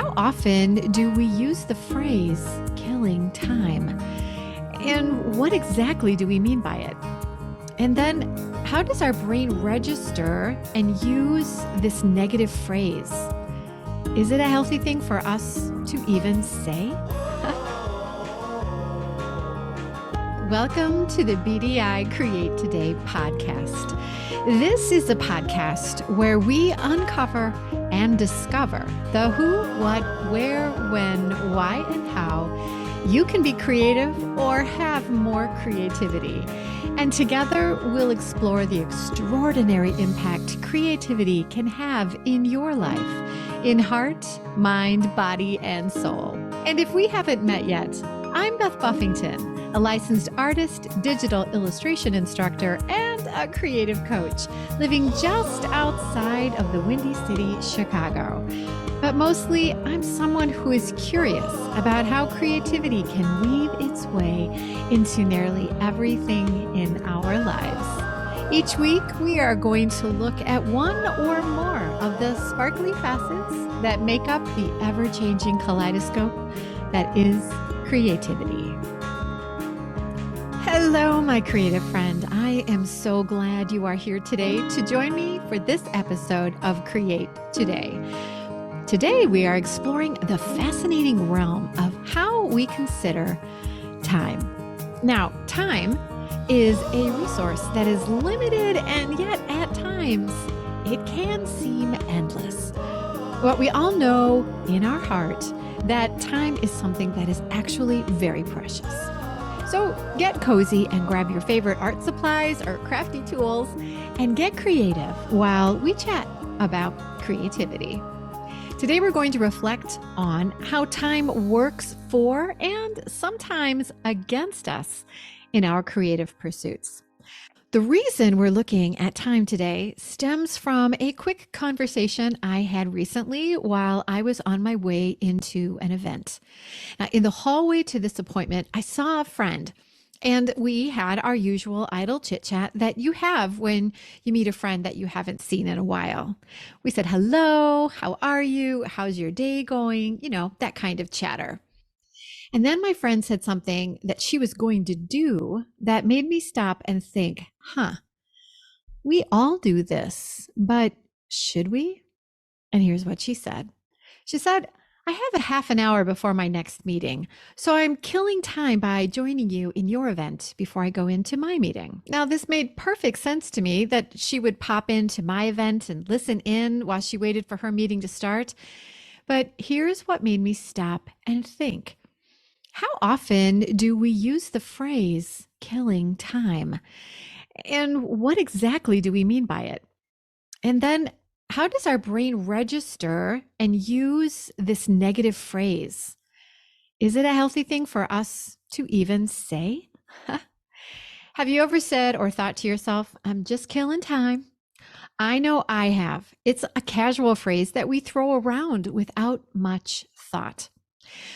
How often do we use the phrase killing time? And what exactly do we mean by it? And then, how does our brain register and use this negative phrase? Is it a healthy thing for us to even say? Welcome to the BDI Create Today podcast. This is a podcast where we uncover and discover the who, what, where, when, why, and how you can be creative or have more creativity. And together we'll explore the extraordinary impact creativity can have in your life, in heart, mind, body, and soul. And if we haven't met yet, I'm Beth Buffington, a licensed artist, digital illustration instructor, and a creative coach, living just outside of the Windy City, Chicago. But mostly, I'm someone who is curious about how creativity can weave its way into nearly everything in our lives. Each week, we are going to look at one or more of the sparkly facets that make up the ever-changing kaleidoscope that is creativity. Hello, my creative friend. I am so glad you are here today to join me for this episode of Create Today. Today, we are exploring the fascinating realm of how we consider time. Now, time is a resource that is limited, and yet at times it can seem endless. But we all know in our heart that time is something that is actually very precious. So get cozy and grab your favorite art supplies or crafty tools and get creative while we chat about creativity. Today, we're going to reflect on how time works for and sometimes against us in our creative pursuits. The reason we're looking at time today stems from a quick conversation I had recently while I was on my way into an event. Now, in the hallway to this appointment, I saw a friend, and we had our usual idle chit-chat that you have when you meet a friend that you haven't seen in a while. We said, hello, how are you? How's your day going? You know, that kind of chatter. And then my friend said something that she was going to do that made me stop and think, we all do this, but should we? And here's what she said. She said, I have a half an hour before my next meeting, so I'm killing time by joining you in your event before I go into my meeting. Now, this made perfect sense to me that she would pop into my event and listen in while she waited for her meeting to start. But here's what made me stop and think. How often do we use the phrase killing time? And what exactly do we mean by it? And then how does our brain register and use this negative phrase? Is it a healthy thing for us to even say? Have you ever said or thought to yourself, I'm just killing time? I know I have. It's a casual phrase that we throw around without much thought.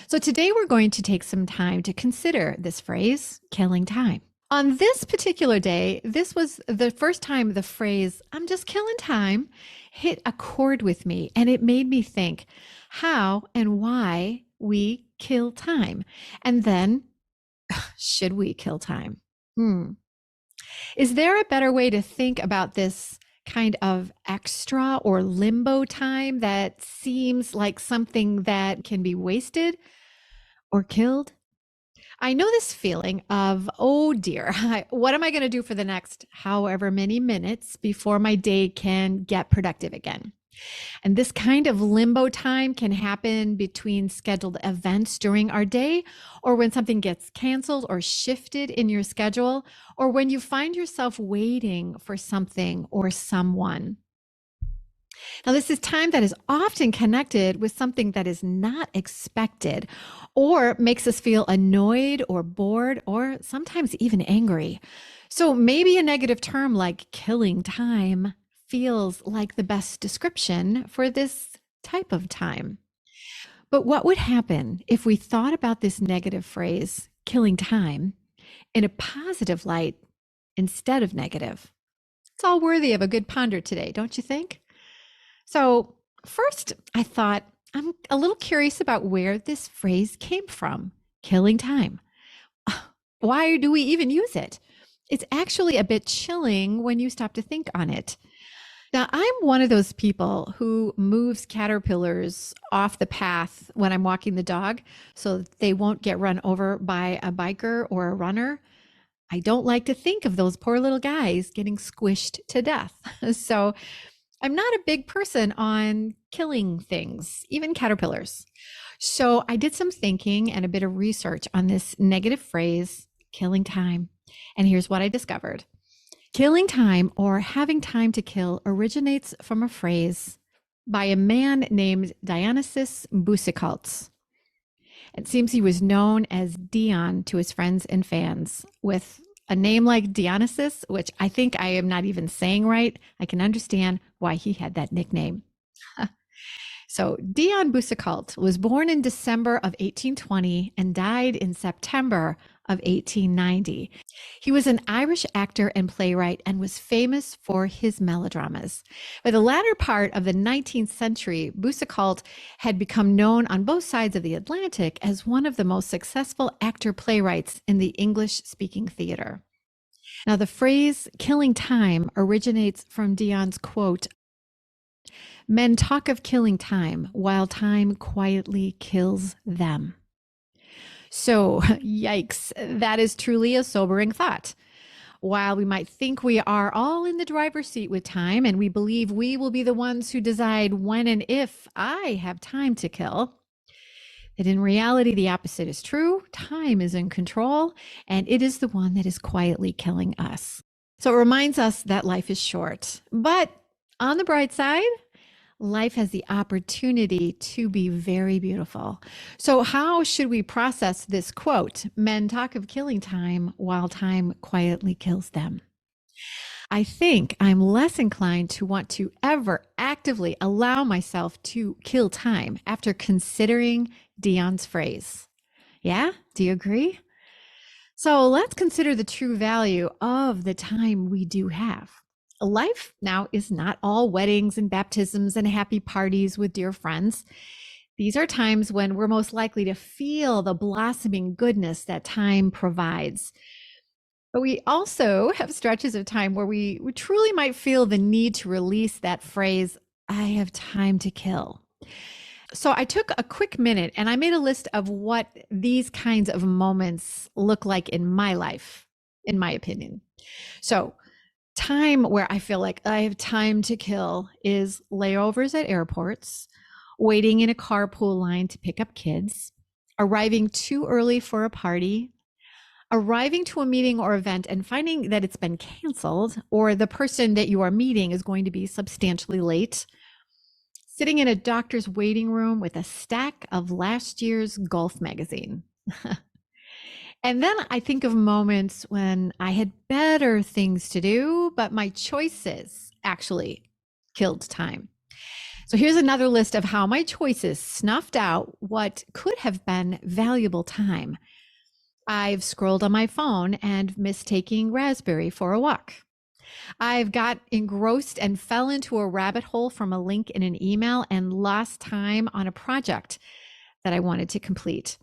So today we're going to take some time to consider this phrase, killing time. On this particular day, this was the first time the phrase, I'm just killing time, hit a chord with me. And it made me think how and why we kill time. And then, should we kill time? Is there a better way to think about this kind of extra or limbo time that seems like something that can be wasted or killed? I know this feeling of, oh dear, what am I going to do for the next however many minutes before my day can get productive again? And this kind of limbo time can happen between scheduled events during our day, or when something gets canceled or shifted in your schedule, or when you find yourself waiting for something or someone. Now, this is time that is often connected with something that is not expected or makes us feel annoyed or bored or sometimes even angry. So maybe a negative term like killing time feels like the best description for this type of time. But what would happen if we thought about this negative phrase, killing time, in a positive light instead of negative? It's all worthy of a good ponder today, don't you think? So first, I thought, I'm a little curious about where this phrase came from, killing time. Why do we even use it? It's actually a bit chilling when you stop to think on it. Now, I'm one of those people who moves caterpillars off the path when I'm walking the dog so that they won't get run over by a biker or a runner. I don't like to think of those poor little guys getting squished to death. So I'm not a big person on killing things, even caterpillars. So I did some thinking and a bit of research on this negative phrase, killing time. And here's what I discovered. Killing time or having time to kill originates from a phrase by a man named Dionysius Busikalts. It seems he was known as Dion to his friends and fans. With a name like Dionysus, which I think I am not even saying right, I can understand why he had that nickname. So Dion Boucicault was born in December of 1820 and died in September of 1890. He was an Irish actor and playwright and was famous for his melodramas. By the latter part of the 19th century, Boucicault had become known on both sides of the Atlantic as one of the most successful actor-playwrights in the English-speaking theater. Now, the phrase killing time originates from Dion's quote, "Men talk of killing time while time quietly kills them." So, yikes, that is truly a sobering thought. While we might think we are all in the driver's seat with time and we believe we will be the ones who decide when and if I have time to kill, that in reality, the opposite is true. Time is in control, and it is the one that is quietly killing us. So it reminds us that life is short. But on the bright side, life has the opportunity to be very beautiful. So, how should we process this quote? Men talk of killing time while time quietly kills them. I think I'm less inclined to want to ever actively allow myself to kill time after considering Dion's phrase. Yeah, do you agree? So let's consider the true value of the time we do have. Life now is not all weddings and baptisms and happy parties with dear friends. These are times when we're most likely to feel the blossoming goodness that time provides. But we also have stretches of time where we truly might feel the need to release that phrase, I have time to kill. So I took a quick minute and I made a list of what these kinds of moments look like in my life, in my opinion. So, time where I feel like I have time to kill is layovers at airports, waiting in a carpool line to pick up kids, arriving too early for a party, arriving to a meeting or event and finding that it's been canceled or the person that you are meeting is going to be substantially late, sitting in a doctor's waiting room with a stack of last year's golf magazine. And then I think of moments when I had better things to do, but my choices actually killed time. So here's another list of how my choices snuffed out what could have been valuable time. I've scrolled on my phone and missed taking Raspberry for a walk. I've got engrossed and fell into a rabbit hole from a link in an email and lost time on a project that I wanted to complete.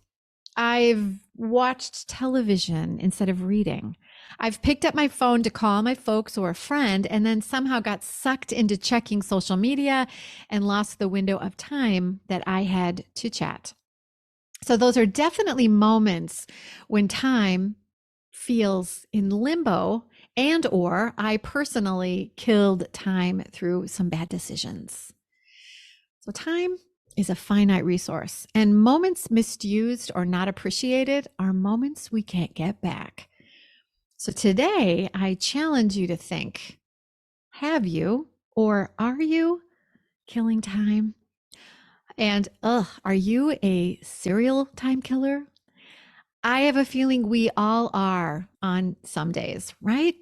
I've watched television instead of reading. I've picked up my phone to call my folks or a friend and then somehow got sucked into checking social media and lost the window of time that I had to chat. So those are definitely moments when time feels in limbo and or I personally killed time through some bad decisions. So time is a finite resource, and moments misused or not appreciated are moments we can't get back. So today, I challenge you to think, have you or are you killing time? And are you a serial time killer? I have a feeling we all are on some days, right?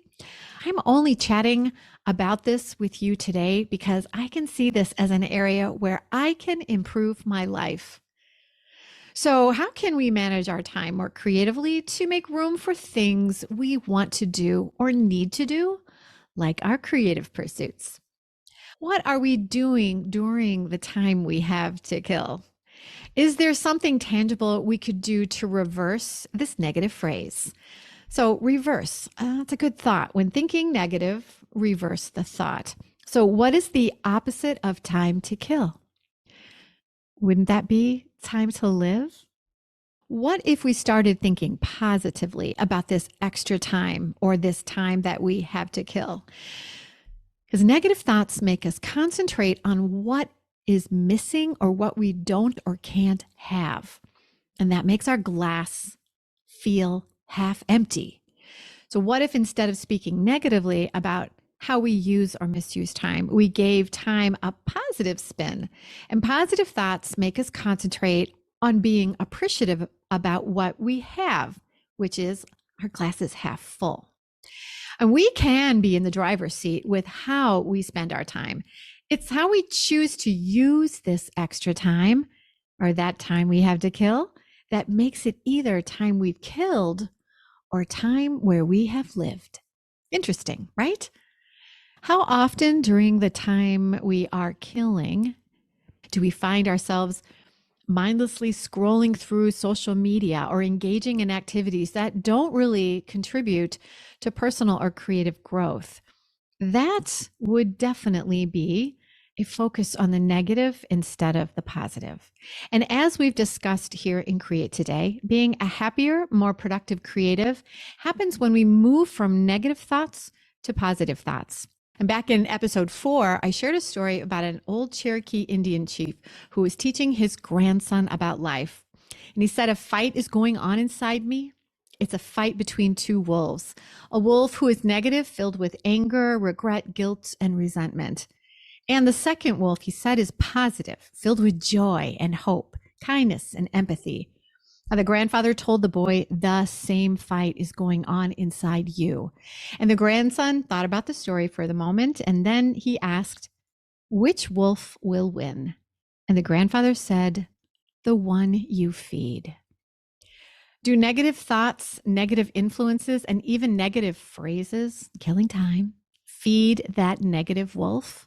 I'm only chatting about this with you today because I can see this as an area where I can improve my life. So, how can we manage our time more creatively to make room for things we want to do or need to do, like our creative pursuits? What are we doing during the time we have to kill? Is there something tangible we could do to reverse this negative phrase? So, reverse, that's a good thought. When thinking negative, reverse the thought. So, what is the opposite of time to kill? Wouldn't that be time to live? What if we started thinking positively about this extra time or this time that we have to kill? Because negative thoughts make us concentrate on what is missing or what we don't or can't have. And that makes our glass feel half empty. So, what if instead of speaking negatively about how we use or misuse time, we gave time a positive spin? And positive thoughts make us concentrate on being appreciative about what we have, which is our glass is half full. And we can be in the driver's seat with how we spend our time. It's how we choose to use this extra time or that time we have to kill that makes it either time we've killed or time where we have lived. Interesting, right? How often during the time we are killing do we find ourselves mindlessly scrolling through social media or engaging in activities that don't really contribute to personal or creative growth? That would definitely be a focus on the negative instead of the positive. And as we've discussed here in Create Today, being a happier, more productive creative happens when we move from negative thoughts to positive thoughts. And back in episode 4, I shared a story about an old Cherokee Indian chief who was teaching his grandson about life. And he said, "A fight is going on inside me. It's a fight between two wolves, a wolf who is negative, filled with anger, regret, guilt, and resentment. And the second wolf," he said, "is positive, filled with joy and hope, kindness and empathy." And the grandfather told the boy, "The same fight is going on inside you." And the grandson thought about the story for the moment, and then he asked, "Which wolf will win?" And the grandfather said, "The one you feed." Do negative thoughts, negative influences, and even negative phrases, killing time, feed that negative wolf?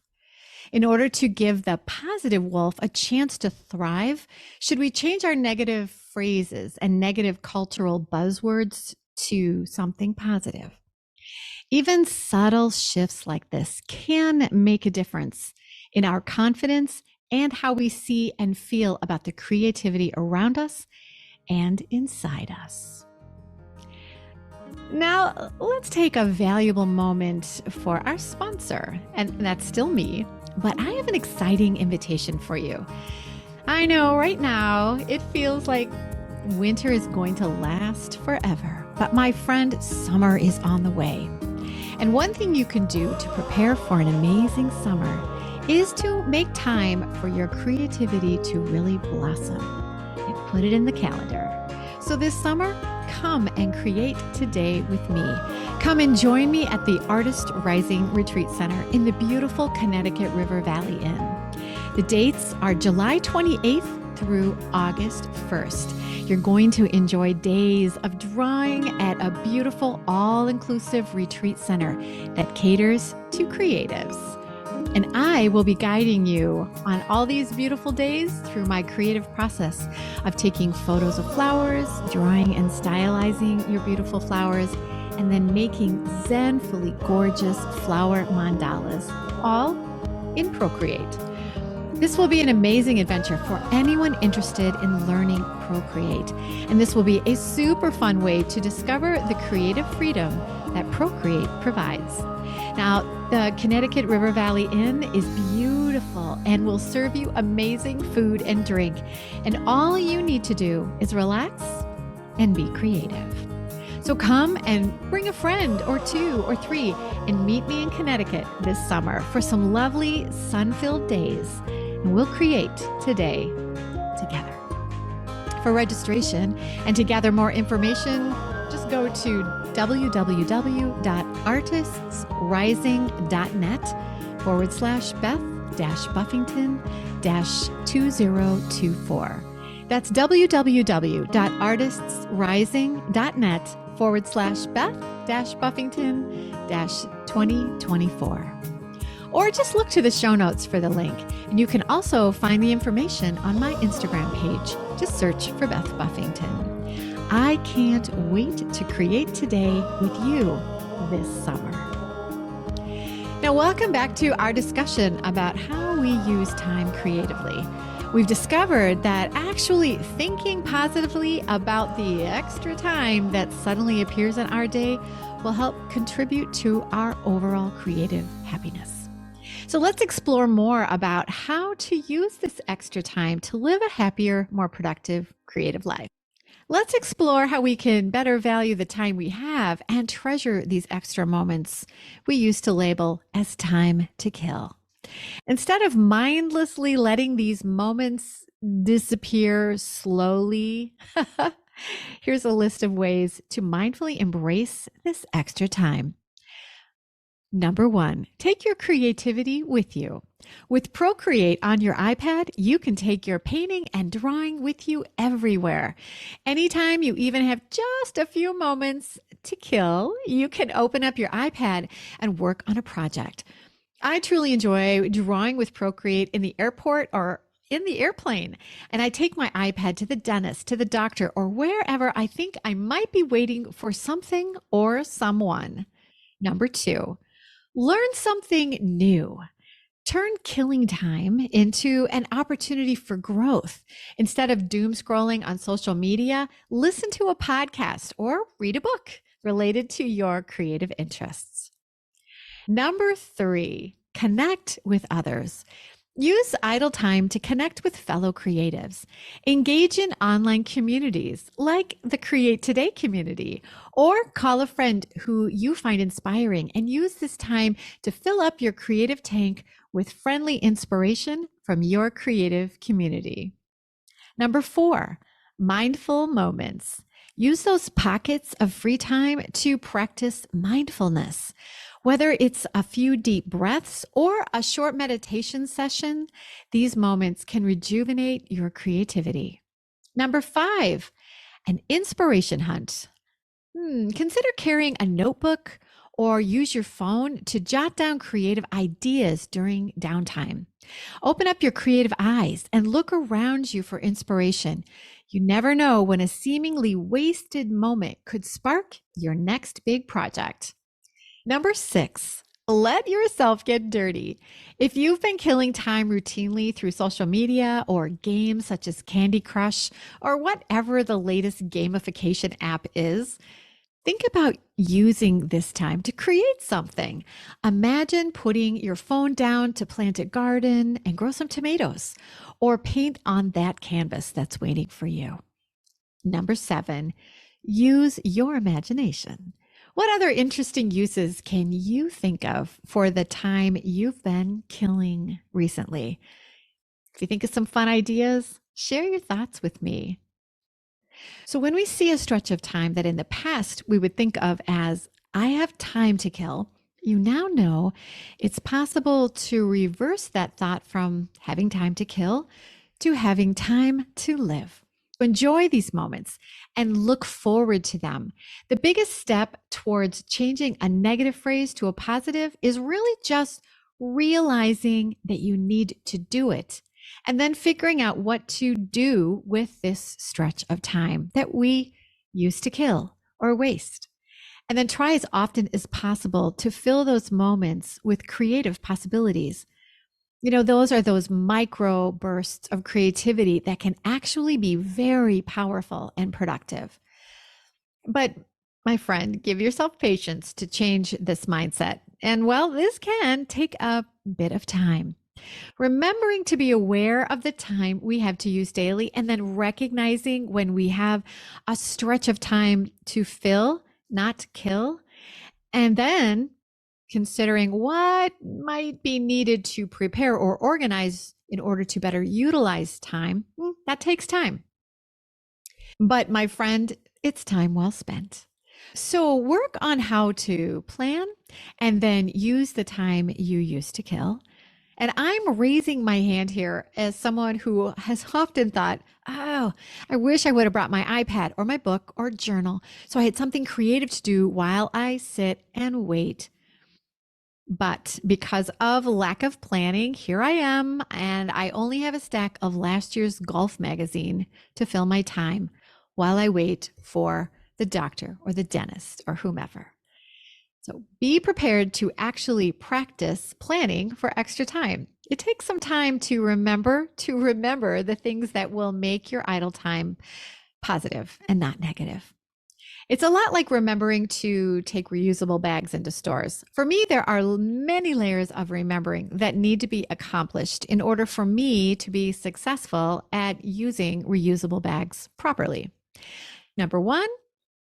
In order to give the positive wolf a chance to thrive, should we change our negative phrases and negative cultural buzzwords to something positive? Even subtle shifts like this can make a difference in our confidence and how we see and feel about the creativity around us and inside us. Now, let's take a valuable moment for our sponsor, and that's still me. But I have an exciting invitation for you. I know right now it feels like winter is going to last forever, but my friend, summer is on the way. And one thing you can do to prepare for an amazing summer is to make time for your creativity to really blossom and put it in the calendar. So this summer, come and create today with me. Come and join me at the Artist Rising Retreat Center in the beautiful Connecticut River Valley Inn. The dates are July 28th through August 1st. You're going to enjoy days of drawing at a beautiful all-inclusive retreat center that caters to creatives. And I will be guiding you on all these beautiful days through my creative process of taking photos of flowers, drawing and stylizing your beautiful flowers, and then making zenfully gorgeous flower mandalas, all in Procreate. This will be an amazing adventure for anyone interested in learning Procreate. And this will be a super fun way to discover the creative freedom that Procreate provides. Now, the Connecticut River Valley Inn is beautiful and will serve you amazing food and drink. And all you need to do is relax and be creative. So come and bring a friend or 2 or 3 and meet me in Connecticut this summer for some lovely sun-filled days. And we'll create today together. For registration and to gather more information, just go to www.artistsrising.net/Beth-Buffington-2024. That's www.artistsrising.net/Beth-Buffington-2024. or just look to the show notes for the link. And you can also find the information on my Instagram page. Just search for Beth Buffington. I can't wait to create today with you this summer. Now, welcome back to our discussion about how we use time creatively. We've discovered that actually thinking positively about the extra time that suddenly appears in our day will help contribute to our overall creative happiness. So let's explore more about how to use this extra time to live a happier, more productive, creative life. Let's explore how we can better value the time we have and treasure these extra moments we used to label as time to kill. Instead of mindlessly letting these moments disappear slowly, here's a list of ways to mindfully embrace this extra time. Number 1, take your creativity with you. With Procreate on your iPad, you can take your painting and drawing with you everywhere. Anytime you even have just a few moments to kill, you can open up your iPad and work on a project. I truly enjoy drawing with Procreate in the airport or in the airplane. And I take my iPad to the dentist, to the doctor, or wherever I think I might be waiting for something or someone. Number 2, learn something new. Turn killing time into an opportunity for growth. Instead of doom scrolling on social media, listen to a podcast or read a book related to your creative interests. Number 3, connect with others. Use idle time to connect with fellow creatives. Engage in online communities like the Create.today community, or call a friend who you find inspiring and use this time to fill up your creative tank with friendly inspiration from your creative community. Number 4, mindful moments. Use those pockets of free time to practice mindfulness. Whether it's a few deep breaths or a short meditation session, these moments can rejuvenate your creativity. Number 5, an inspiration hunt. Consider carrying a notebook or use your phone to jot down creative ideas during downtime. Open up your creative eyes and look around you for inspiration. You never know when a seemingly wasted moment could spark your next big project. Number 6, let yourself get dirty. If you've been killing time routinely through social media or games such as Candy Crush or whatever the latest gamification app is, think about using this time to create something. Imagine putting your phone down to plant a garden and grow some tomatoes, or paint on that canvas that's waiting for you. Number 7, use your imagination. What other interesting uses can you think of for the time you've been killing recently? If you think of some fun ideas, share your thoughts with me. So, when we see a stretch of time that in the past we would think of as, I have time to kill, you now know it's possible to reverse that thought from having time to kill to having time to live. Enjoy these moments and look forward to them. The biggest step towards changing a negative phrase to a positive is really just realizing that you need to do it and then figuring out what to do with this stretch of time that we used to kill or waste. And then try as often as possible to fill those moments with creative possibilities. You know, those are those micro bursts of creativity that can actually be very powerful and productive. But my friend, give yourself patience to change this mindset. And well, this can take a bit of time. Remembering to be aware of the time we have to use daily and then recognizing when we have a stretch of time to fill, not kill. And then considering what might be needed to prepare or organize in order to better utilize time, that takes time. But my friend, it's time well spent. So work on how to plan and then use the time you used to kill. And I'm raising my hand here as someone who has often thought, oh, I wish I would have brought my iPad or my book or journal so I had something creative to do while I sit and wait. But because of lack of planning, here I am, and I only have a stack of last year's golf magazine to fill my time while I wait for the doctor or the dentist or whomever. So be prepared to actually practice planning for extra time. It takes some time to remember the things that will make your idle time positive and not negative. It's a lot like remembering to take reusable bags into stores. For me, there are many layers of remembering that need to be accomplished in order for me to be successful at using reusable bags properly. Number one,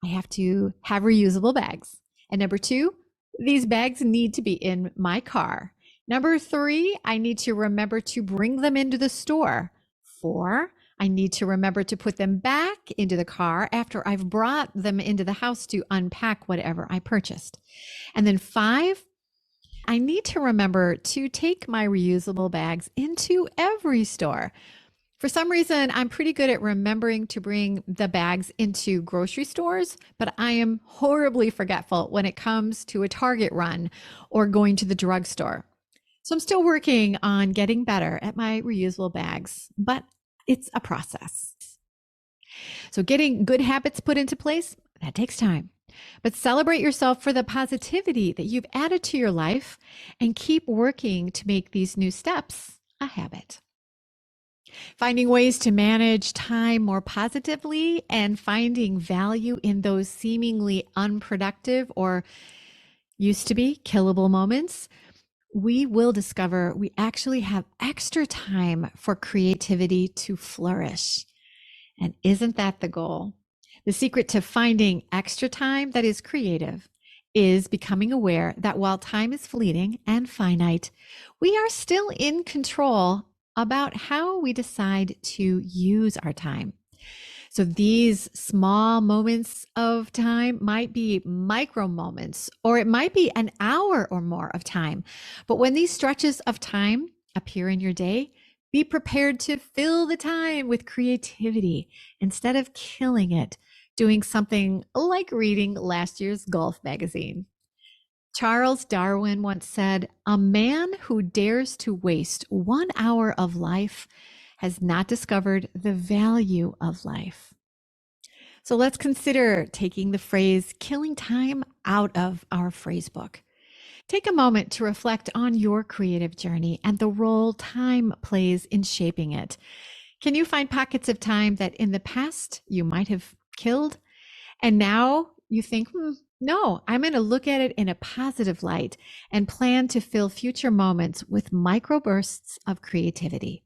I have to have reusable bags. And number two, these bags need to be in my car. Number three, I need to remember to bring them into the store. Four, I need to remember to put them back into the car after I've brought them into the house to unpack whatever I purchased. And then five, I need to remember to take my reusable bags into every store. For some reason, I'm pretty good at remembering to bring the bags into grocery stores, but I am horribly forgetful when it comes to a Target run or going to the drugstore. So I'm still working on getting better at my reusable bags, but it's a process. So getting good habits put into place, that takes time. But celebrate yourself for the positivity that you've added to your life and keep working to make these new steps a habit. Finding ways to manage time more positively and finding value in those seemingly unproductive or used to be killable moments, we will discover we actually have extra time for creativity to flourish. And isn't that the goal? The secret to finding extra time that is creative is becoming aware that while time is fleeting and finite, we are still in control about how we decide to use our time. So these small moments of time might be micro moments, or it might be an hour or more of time. But when these stretches of time appear in your day, be prepared to fill the time with creativity instead of killing it, doing something like reading last year's golf magazine. Charles Darwin once said, "A man who dares to waste 1 hour of life has not discovered the value of life." So let's consider taking the phrase killing time out of our phrase book. Take a moment to reflect on your creative journey and the role time plays in shaping it. Can you find pockets of time that in the past you might have killed? And now you think, no, I'm going to look at it in a positive light and plan to fill future moments with microbursts of creativity.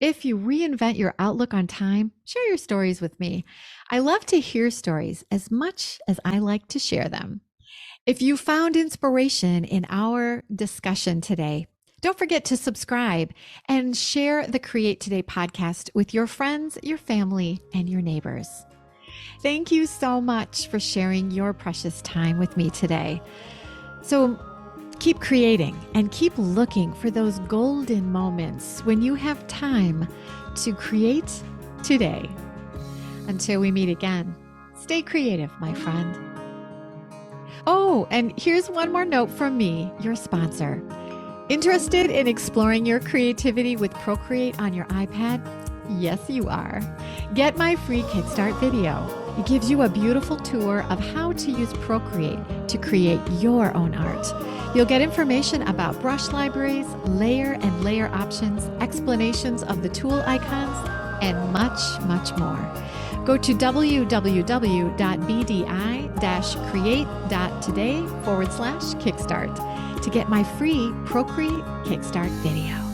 If you reinvent your outlook on time, share your stories with me. I love to hear stories as much as I like to share them. If you found inspiration in our discussion today, don't forget to subscribe and share the Create Today podcast with your friends, your family, and your neighbors. Thank you so much for sharing your precious time with me today. So keep creating and keep looking for those golden moments when you have time to create today. Until we meet again, stay creative, my friend. Oh, and here's one more note from me, your sponsor. Interested in exploring your creativity with Procreate on your iPad? Yes, you are. Get my free Kickstart video. It gives you a beautiful tour of how to use Procreate to create your own art. You'll get information about brush libraries, layer and layer options, explanations of the tool icons, and much, much more. Go to www.bdi-create.today/Kickstart to get my free Procreate Kickstart video.